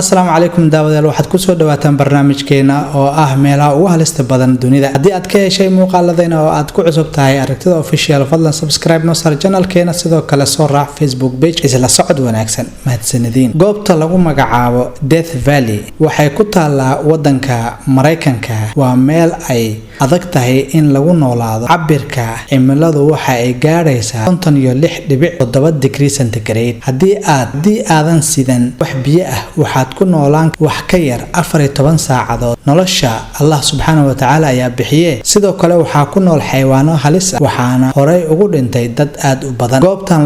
السلام عليكم داوديال waxaad ku soo dhawaataan barnaamijkeena oo ah meelaha ugu halista badan dunida hadii aad ka heshay muuqaaladayna oo aad ku cusub tahay aragtida official fadlan subscribe noo sar channelkeena sidoo kale soo raac Facebook page isla socod wanaagsan mahadsanidin goobta lagu magacaabo Death Valley waxay ku taalaa wadanka Mareykanka waa meel ay adag tahay in lagu noolaado cabirka cimiladu waxa ay gaaraysaa 56.7 degree centigrade hadii aadan sidan wax biyo ah waxaad ku noolaan wax ka yar 14 saacadood nolosha Allah subhanahu wa ta'ala ayaa bixiyay sidoo kale waxa ku nool xayawaano halis ah waxaana horay ugu dhintay dad aad u badan goobtan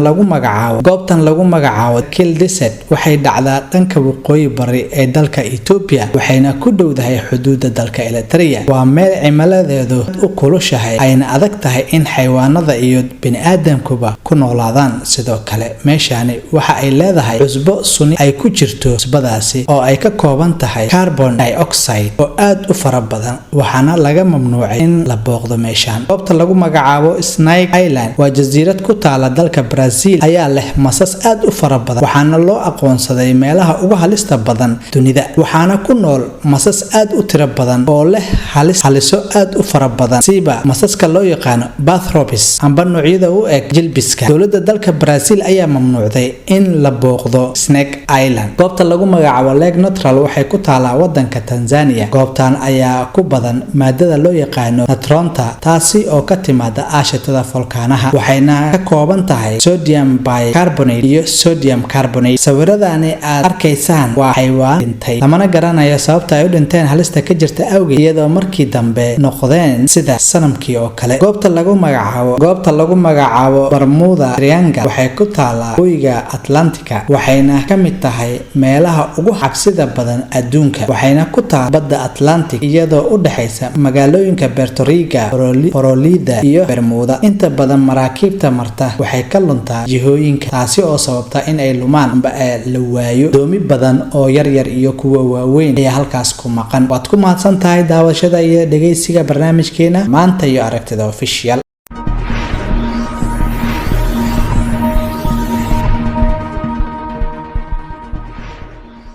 lagu magacaabo Kill Desert waxay dhacdaa dhanka waqooyi bari ee dalka Ethiopia waxayna ku dhowdahay xuduudda dalka Eritrea waa meel cimiladeedu u kulushahay ayna adag tahay in xayawaanada iyo bini'aadamkuba ku noolaadaan sidoo kale meeshani waxa ay leedahay cusbo suni ay ku jirto cusbadaasi oo ay ka kooban tahay carbon dioxide oo aad u fara badan waxaana laga mamnuucay in la booqdo meeshan goobta lagu magacaabo Snake Island waa jasiirad ku taala dalka Brazil ayaa leh masas aad u fara badan waxaana loo aqoonsaday meelaha ugu halista badan dunida waxaana ku nool masas aad u tiro badan oo leh haliso aad u fara badan siba masaska loo yaqaan Bathrops amba noocyada u eg jilbiska dawladda dalka Brazil ayaa mamnuucday in la booqdo Snake Island goobta lagu magacaabo Lake Neutral waxay ku taalaa wadanka Tanzania goobtan ayaa ku badan maadada loo yaqaan natronta taasi oo ka timaada aashitada volkaanaha waxayna ka kooban tahay sodium bicarbonate iyo sodium carbonate sawiradani aad arkaysaan waa xayawaan dhintay lamana garanayo sababta ay u dhinteen halista ka jirta awgeed iyadoo markii dambe noqdeen sida sanamkii oo kale goobta lagu magacaabo Bermuda Triangle waxay ku taalaa waqooyiga Atlantika waxayna ka mid tahay meelaha ugu xabsida badan adduunka waxayna ku taal badda Atlantic iyadoo u dhaxaysa magaalooyinka Puerto Rico, Florida iyo Bermuda inta badan maraakiibta marta waxay ka luntaa jihooyinka taasi oo sababta in ay lumaan amba la waayo doomi badan oo yar iyo kuwa waaweyn ayaa halkaas ku maqan waad ku mahadsan tahay daawashada iyo dhageysiga barnaamijkeena maanta iyo aragtida official